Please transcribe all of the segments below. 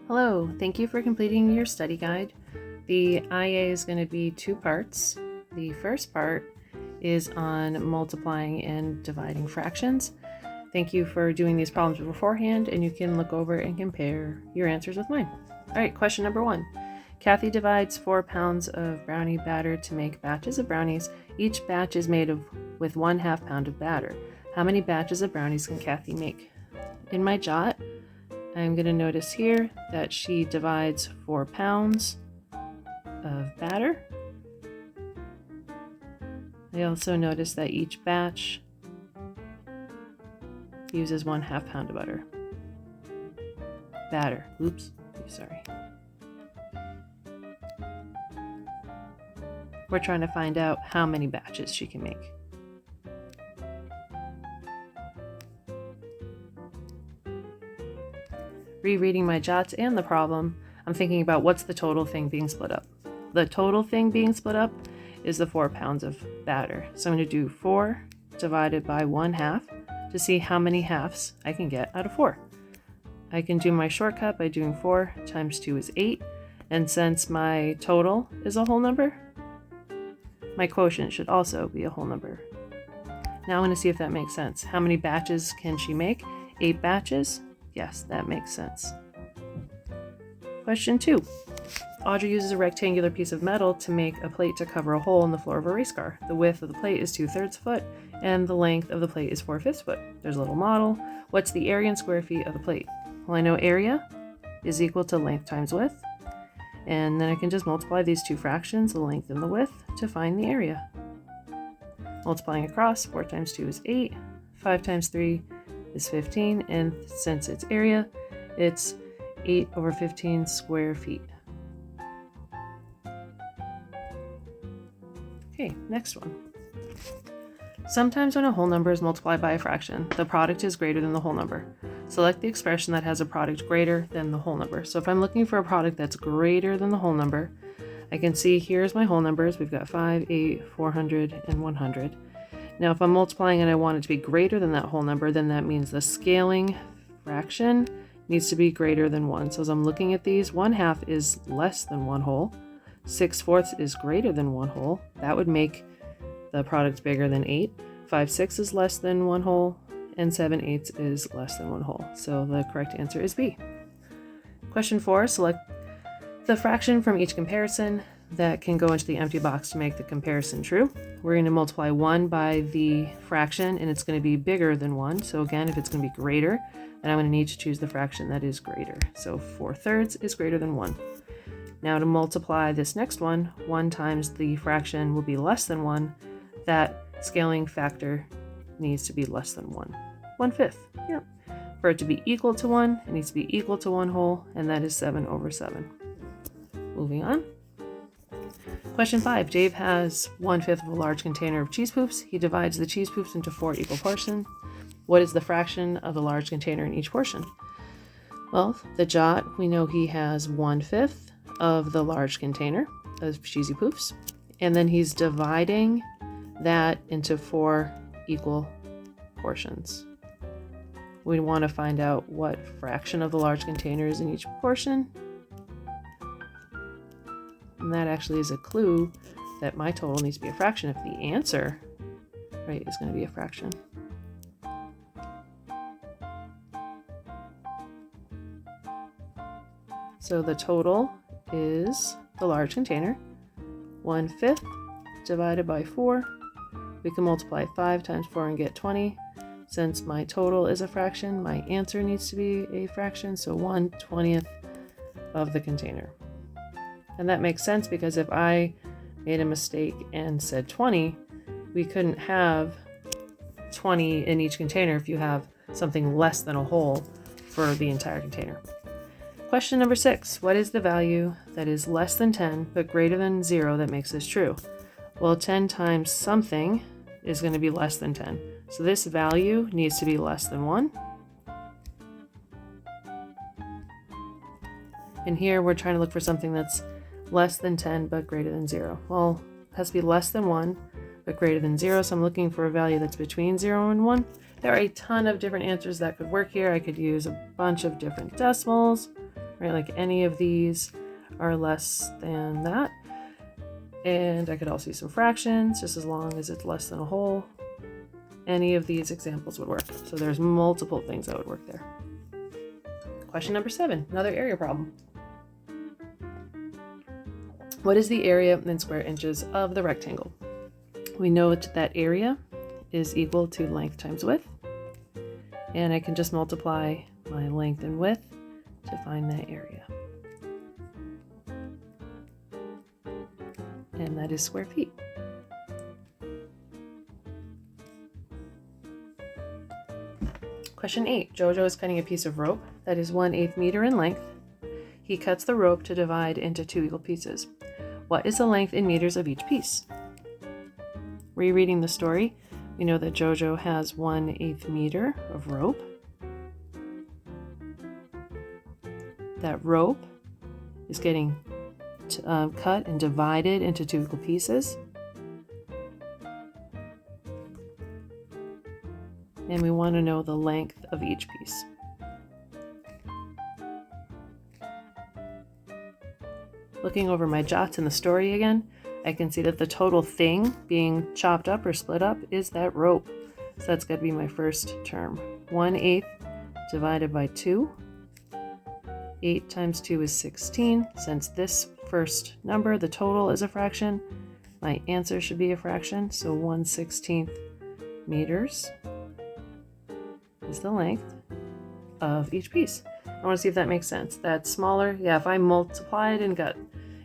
Hello, thank you for completing your study guide. The IA is going to be two parts. The first part is on multiplying and dividing fractions. Thank you for doing these problems beforehand, and you can look over and compare your answers with mine. All right, question number 1. Kathy divides 4 pounds of brownie batter to make batches of brownies. Each batch is made with 1/2 pound of batter. How many batches of brownies can Kathy make? In my jot, I'm going to notice here that she divides 4 pounds of batter. I also notice that each batch uses 1/2 pound of batter. Oops, sorry. We're trying to find out how many batches she can make. Rereading my jots and the problem, I'm thinking about what's the total thing being split up. The total thing being split up is the 4 pounds of batter. So I'm going to do 4 divided by 1/2 to see how many halves I can get out of 4. I can do my shortcut by doing 4 times 2 is 8. And since my total is a whole number, my quotient should also be a whole number. Now I'm going to see if that makes sense. How many batches can she make? 8 batches? Yes, that makes sense. Question 2. Audrey uses a rectangular piece of metal to make a plate to cover a hole in the floor of a race car. The width of the plate is 2/3 foot, and the length of the plate is 4/5 foot. There's a little model. What's the area in square feet of the plate? Well, I know area is equal to length times width, and then I can just multiply these two fractions, the length and the width, to find the area. Multiplying across, 4 times 2 is 8, 5 times 3 is 15, and since it's area, it's 8/15 square feet. Okay, next one. Sometimes when a whole number is multiplied by a fraction, the product is greater than the whole number. Select the expression that has a product greater than the whole number. So if I'm looking for a product that's greater than the whole number, I can see here's my whole numbers. We've got 5, 8, 400, and 100. Now if I'm multiplying and I want it to be greater than that whole number, then that means the scaling fraction needs to be greater than 1. So as I'm looking at these, 1/2 is less than 1 whole. 6/4 is greater than 1 whole. That would make the product bigger than 8. 5/6 is less than 1 whole, and 7/8 is less than 1 whole. So the correct answer is B. Question 4, select the fraction from each comparison that can go into the empty box to make the comparison true. We're going to multiply 1 by the fraction, and it's going to be bigger than 1. So again, if it's going to be greater, then I'm going to need to choose the fraction that is greater. So 4/3 is greater than 1. Now to multiply this next one, 1 times the fraction will be less than 1. That scaling factor needs to be less than 1. 1/5. Yeah. For it to be equal to 1, it needs to be equal to 1 whole, and that is 7/7. Moving on. Question 5. Dave has 1/5 of a large container of cheese poops. He divides the cheese poops into 4 equal portions. What is the fraction of the large container in each portion? Well, the jot, we know he has 1/5 of the large container of cheesy poofs, and then he's dividing that into 4 equal portions. We want to find out what fraction of the large container is in each portion, and that actually is a clue that my total needs to be a fraction if the answer, right, is going to be a fraction. So the total is the large container, 1/5 divided by 4. We can multiply 5 times 4 and get 20. Since my total is a fraction, my answer needs to be a fraction, so 1/20 of the container. And that makes sense because if I made a mistake and said 20, we couldn't have 20 in each container if you have something less than a whole for the entire container. Question number 6. What is the value that is less than 10 but greater than 0 that makes this true? Well, 10 times something is going to be less than 10. So this value needs to be less than 1. And here we're trying to look for something that's less than 10 but greater than 0. Well, it has to be less than 1 but greater than 0, so I'm looking for a value that's between 0 and 1. There are a ton of different answers that could work here. I could use a bunch of different decimals, right? Like any of these are less than that. And I could also use some fractions, just as long as it's less than a whole. Any of these examples would work. So there's multiple things that would work there. Question number 7, another area problem. What is the area in square inches of the rectangle? We know that area is equal to length times width. And I can just multiply my length and width to find that area. And that is square feet. Question 8. Jojo is cutting a piece of rope that is 1/8 meter in length. He cuts the rope to divide into 2 equal pieces. What is the length in meters of each piece? Rereading the story, we know that Jojo has 1/8 meter of rope. That rope is getting cut and divided into 2 equal pieces. And we want to know the length of each piece. Looking over my jots in the story again, I can see that the total thing being chopped up or split up is that rope. So that's got to be my first term. 1/8 divided by 2. 8 times 2 is 16. Since this first number, the total, is a fraction, my answer should be a fraction. So 1/16 meters is the length of each piece. I want to see if that makes sense. That's smaller. Yeah, if I multiplied and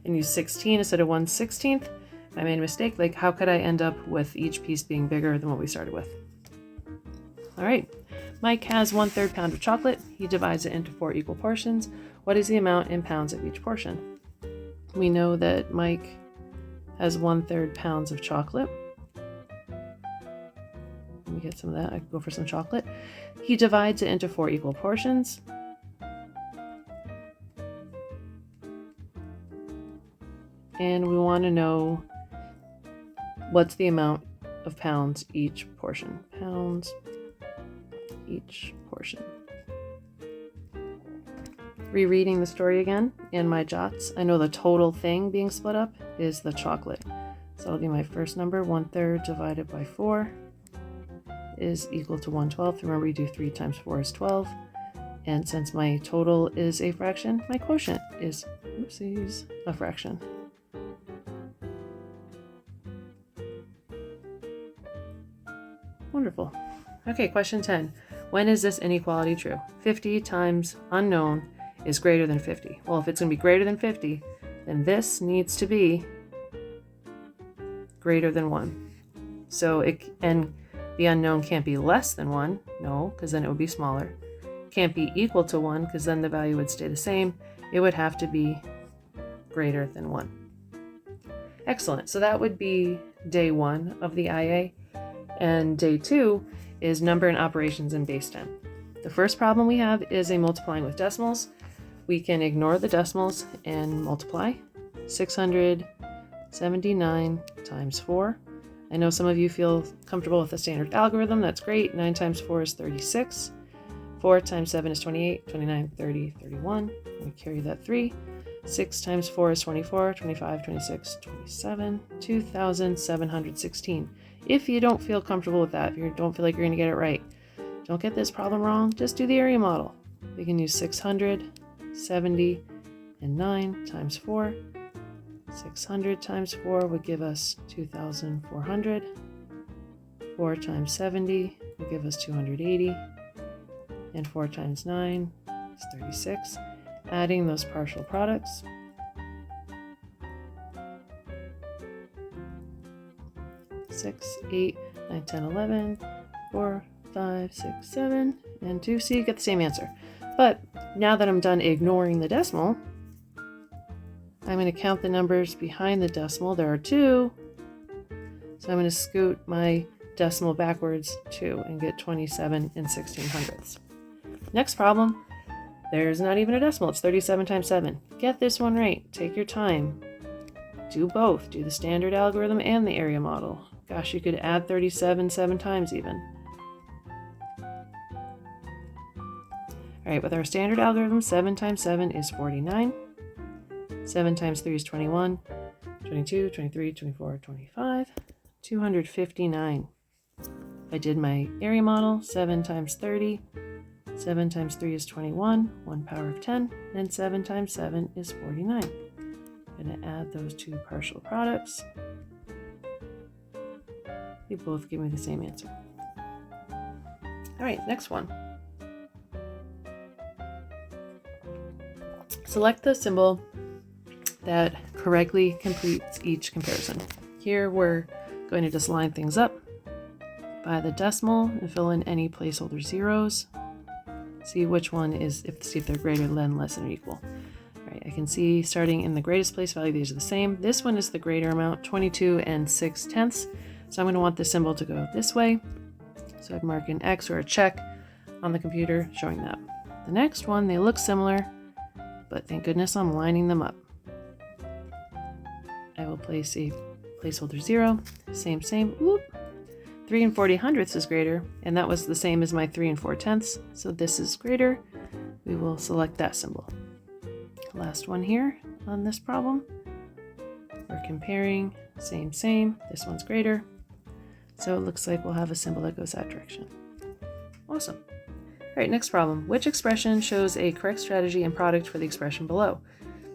used 16 instead of 1/16, if I made a mistake, like how could I end up with each piece being bigger than what we started with? All right. Mike has 1/3 pound of chocolate. He divides it into 4 equal portions. What is the amount in pounds of each portion? We know that Mike has 1/3 pounds of chocolate. Let me get some of that. I could go for some chocolate. He divides it into 4 equal portions. And we want to know what's the amount of pounds each portion. Pounds each portion. Rereading the story again in my jots, I know the total thing being split up is the chocolate. So I'll do my first number, 1/3 divided by 4 is equal to 1/12. Remember, you do 3 times 4 is 12. And since my total is a fraction, my quotient is, oopsies, a fraction. Wonderful. Okay, question 10. When is this inequality true? 50 times unknown is greater than 50. Well, if it's going to be greater than 50, then this needs to be greater than 1. So and the unknown can't be less than 1. No, because then it would be smaller. Can't be equal to 1, because then the value would stay the same. It would have to be greater than 1. Excellent. So that would be day 1 of the IA. And day 2 is number and operations in base 10. The first problem we have is a multiplying with decimals. We can ignore the decimals and multiply. 679 times 4. I know some of you feel comfortable with the standard algorithm. That's great. 9 times 4 is 36. 4 times 7 is 28. 29, 30, 31. We carry that 3. 6 times 4 is 24. 25, 26, 27. 2,716. If you don't feel comfortable with that, if you don't feel like you're going to get it right, don't get this problem wrong, just do the area model. We can use 679 times 4. 600 times 4 would give us 2,400. 4 times 70 would give us 280. And 4 times 9 is 36. Adding those partial products. 6, 8, 9, 10, 11, 4, 5, 6, 7, and 2. So you get the same answer. But now that I'm done ignoring the decimal, I'm going to count the numbers behind the decimal. There are 2. So I'm going to scoot my decimal backwards 2 and get 27 and 1600ths. Next problem, there's not even a decimal. It's 37 times 7. Get this one right. Take your time. Do both. Do the standard algorithm and the area model. Gosh, you could add 37 7 times even. All All right, with our standard algorithm, 7 times 7 is 49. 7 times 3 is 21, 22, 23, 24, 25, 259. I did my area model, 7 times 30. 7 times 3 is 21, 1 power of 10, and 7 times 7 is 49. I'm going to add those two partial products. They both give me the same answer. All right, next one. Select the symbol that correctly completes each comparison. Here we're going to just line things up by the decimal and fill in any placeholder zeros. See which one is, see if they're greater than, less than, or equal. All right, I can see starting in the greatest place value, these are the same. This one is the greater amount, 22 and 6/10. So I'm going to want the symbol to go this way. So I'd mark an X or a check on the computer showing that. The next one, they look similar, but thank goodness I'm lining them up. I will place a placeholder 0, same, whoop. 3 and 40 hundredths is greater, and that was the same as my 3 and 4/10, so this is greater. We will select that symbol. Last one here on this problem. We're comparing, same, this one's greater. So it looks like we'll have a symbol that goes that direction. Awesome. All right, next problem. Which expression shows a correct strategy and product for the expression below?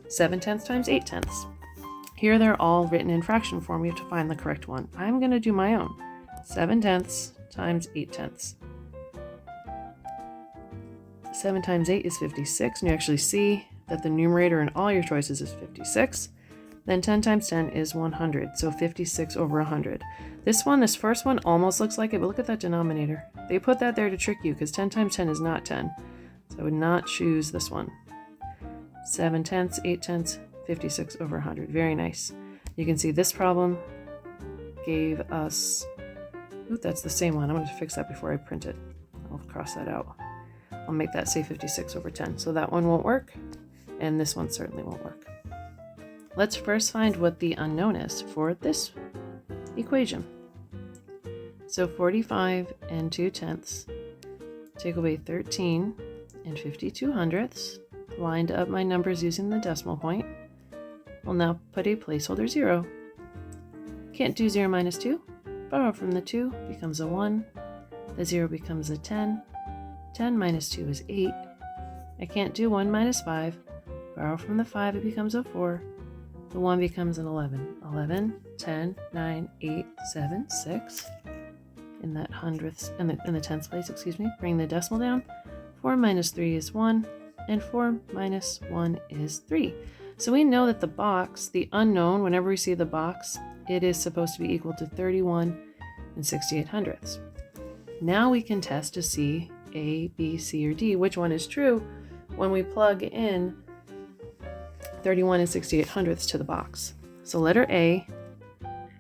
7/10 times 8/10. Here they're all written in fraction form. We have to find the correct one. I'm going to do my own. 7/10 times 8/10. 7 times 8 is 56, and you actually see that the numerator in all your choices is 56. Then 10 times 10 is 100, so 56 over 100. This first one almost looks like it, but look at that denominator. They put that there to trick you because 10 times 10 is not 10. So I would not choose this one. 7/10, 8/10, 56 over 100. Very nice. You can see this problem gave us, ooh, that's the same one. I'm going to fix that before I print it. I'll cross that out. I'll make that say 56 over 10. So that one won't work, and this one certainly won't work. Let's first find what the unknown is for this equation. So 45 and 2/10, take away 13 and 52 hundredths, lined up my numbers using the decimal point. We'll now put a placeholder 0. Can't do 0 minus 2. Borrow from the 2 becomes a 1. The 0 becomes a 10. 10 minus 2 is 8. I can't do 1 minus 5. Borrow from the 5, it becomes a 4. The 1 becomes an 11. 11, 10, 9, 8, 7, 6. In that hundredths, in the tenths place, bring the decimal down. 4 minus 3 is 1, and 4 minus 1 is 3. So we know that the box, the unknown, whenever we see the box, it is supposed to be equal to 31 and 68 hundredths. Now we can test to see A, B, C, or D, which one is true when we plug in 31 and 68 hundredths to the box. So letter A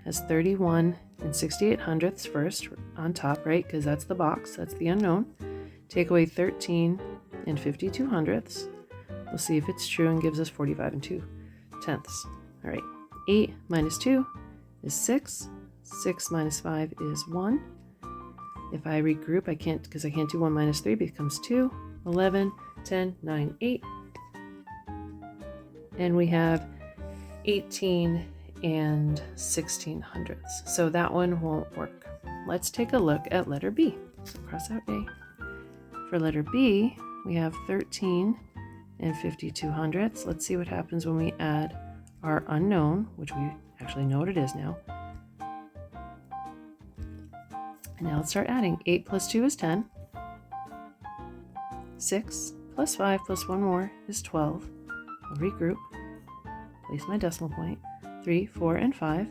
has 31 and 68 hundredths first on top, right? Because that's the box, that's the unknown. Take away 13 and 52 hundredths. We'll see if it's true and gives us 45 and 2/10. All right, 8 minus 2 is 6. 6 minus 5 is 1. If I regroup, I can't, because I can't do 1 minus 3, becomes 2. 11, 10, 9, 8. And we have 18 and 16 hundredths. So that one won't work. Let's take a look at letter B. So cross out A. For letter B, we have 13 and 52 hundredths. Let's see what happens when we add our unknown, which we actually know what it is now. And now let's start adding. 8 plus 2 is 10. 6 plus 5 plus 1 more is 12. I'll regroup, place my decimal point, 3, 4, and 5,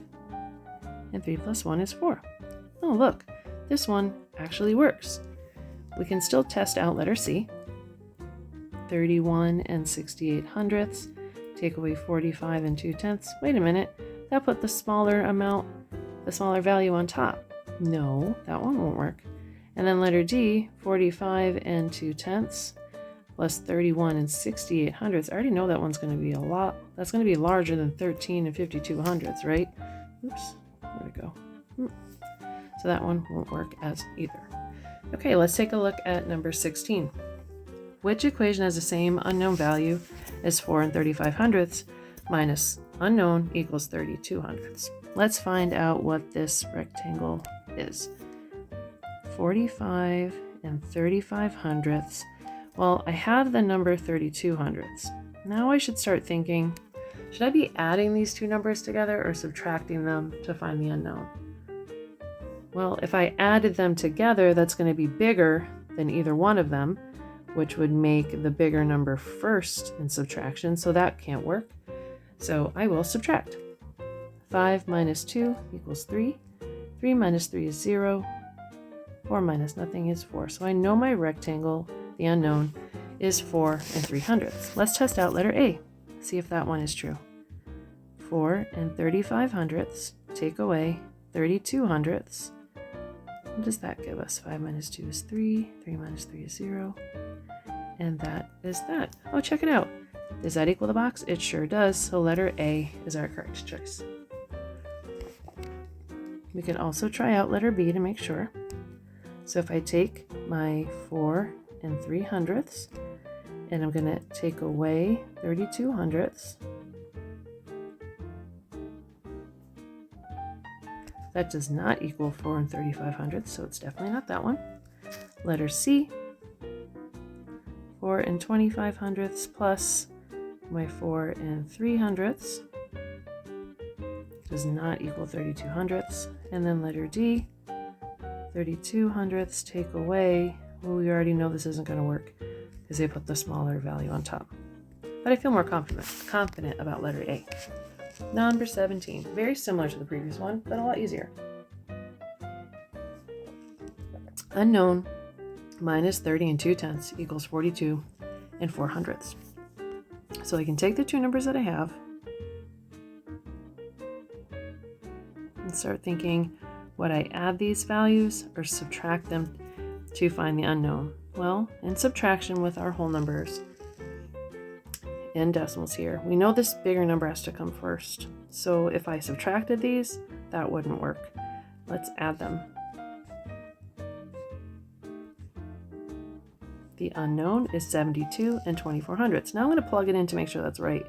and 3 plus 1 is 4. Oh, look, this one actually works. We can still test out letter C. 31 and 68 hundredths, take away 45 and 2/10. Wait a minute, that put the smaller amount, the smaller value on top. No, that one won't work. And then letter D, 45 and 2/10. Plus 31 and 68 hundredths. I already know that one's going to be a lot. That's going to be larger than 13 and 52 hundredths, right? Oops, where'd it go? So that one won't work as either. Okay, let's take a look at number 16. Which equation has the same unknown value as 4 and 35 hundredths minus unknown equals 32 hundredths? Let's find out what this rectangle is. 45 and 35 hundredths. Well, I have the number 32 hundredths. Now I should start thinking, should I be adding these two numbers together or subtracting them to find the unknown? Well, if I added them together, that's going to be bigger than either one of them, which would make the bigger number first in subtraction, so that can't work. So I will subtract. 5 minus 2 equals 3. 3 minus 3 is 0. 4 minus nothing is 4. So I know my rectangle, the unknown, is 4 and 3 hundredths. Let's test out letter A. See if that one is true. 4 and 35 hundredths take away 32 hundredths. What does that give us? 5 minus 2 is 3. 3 minus 3 is 0. And that is that. Oh, check it out. Does that equal the box? It sure does. So letter A is our correct choice. We can also try out letter B to make sure. So if I take my 4 and 3 hundredths, and I'm going to take away 32 hundredths, that does not equal 4 and 35 hundredths, so it's definitely not that one. Letter C, 4 and 25 hundredths plus my 4 and 3 hundredths does not equal 32 hundredths. And then letter D, 32 hundredths take away, well, we already know this isn't going to work because they put the smaller value on top. But I feel more confident about letter A. Number 17, very similar to the previous one, but a lot easier. Unknown minus 30 and 2/10 equals 42 and 4 hundredths. So I can take the two numbers that I have and start thinking, would I add these values or subtract them to find the unknown? Well, in subtraction with our whole numbers and decimals here, we know this bigger number has to come first. So if I subtracted these, that wouldn't work. Let's add them. The unknown is 72 and 24 hundredths. Now I'm going to plug it in to make sure that's right.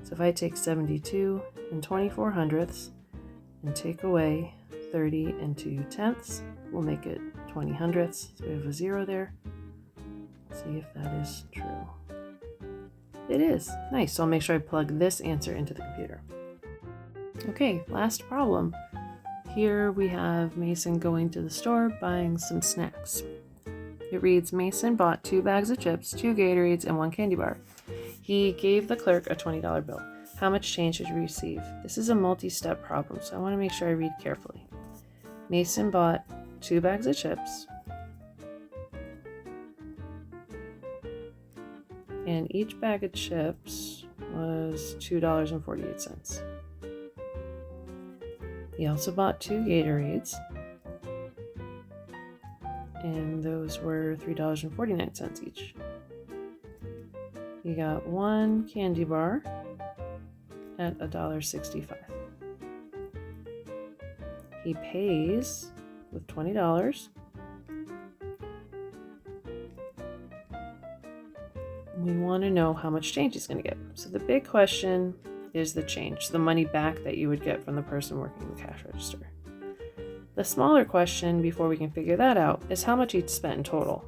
So if I take 72 and 24 hundredths and take away 30 and 2/10, we'll make it 20 hundredths. So we have a 0 there. Let's see if that is true. It is. Nice. So I'll make sure I plug this answer into the computer. Okay, last problem. Here we have Mason going to the store buying some snacks. It reads, Mason bought 2 bags of chips, 2 Gatorades, and 1 candy bar. He gave the clerk a $20 bill. How much change did he receive? This is a multi-step problem, so I want to make sure I read carefully. Mason bought 2 bags of chips, and each bag of chips was $2.48. He also bought 2 Gatorades, and those were $3.49 each. He got 1 candy bar at $1.65. He pays with $20. We want to know how much change he's going to get. So the big question is the change, the money back that you would get from the person working the cash register. The smaller question, before we can figure that out, is how much he spent in total.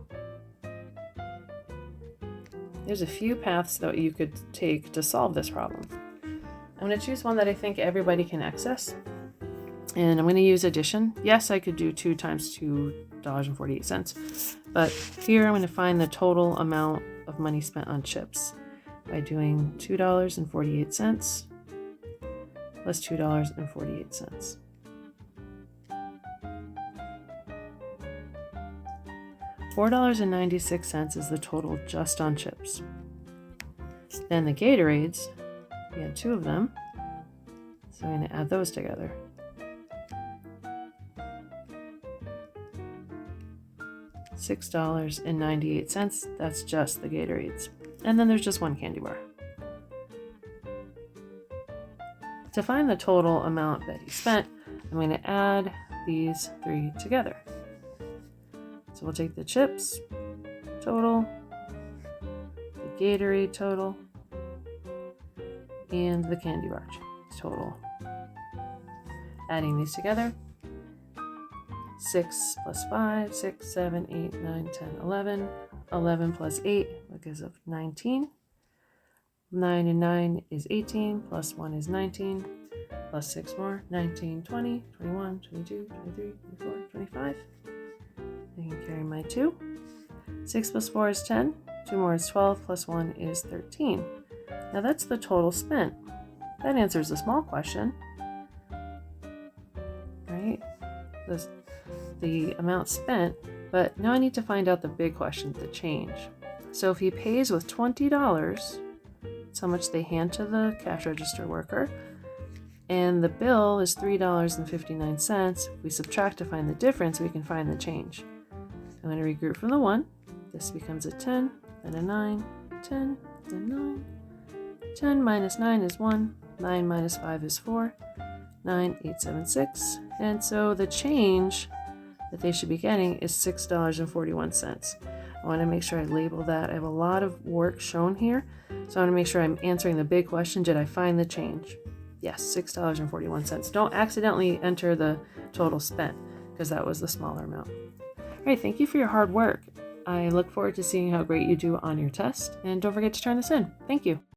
There's a few paths that you could take to solve this problem. I'm going to choose one that I think everybody can access, and I'm going to use addition. Yes, I could do 2 times $2.48, but here I'm going to find the total amount of money spent on chips by doing $2.48 plus $2.48. $4.96 is the total just on chips. Then the Gatorades, we had 2 of them, so I'm going to add those together. $6.98, that's just the Gatorades. And then there's just 1 candy bar. To find the total amount that he spent, I'm going to add these 3 together. So we'll take the chips total Gatorade total, and the candy bar total. Adding these together, 6 plus 5, 6, 7, 8, 9, 10, 11. 11 plus 8, that gives us 19. 9 and 9 is 18, plus 1 is 19, plus 6 more, 19, 20, 21, 22, 23, 24, 25. I can carry my 2. 6 plus 4 is 10, 2 more is 12, plus 1 is 13. Now that's the total spent. That answers the small question, right? The amount spent, but now I need to find out the big question, the change. So if he pays with $20, that's how much they hand to the cash register worker, and the bill is $3.59. If we subtract to find the difference, we can find the change. I'm going to regroup from the 1. This becomes a 10, then a 9, 10, then 9. 10 minus 9 is 1, 9 minus 5 is 4, 9, 8, 7, 6. And so the change that they should be getting is $6.41. I want to make sure I label that. I have a lot of work shown here, so I want to make sure I'm answering the big question. Did I find the change? Yes, $6.41. Don't accidentally enter the total spent, because that was the smaller amount. All right, thank you for your hard work. I look forward to seeing how great you do on your test, and don't forget to turn this in. Thank you.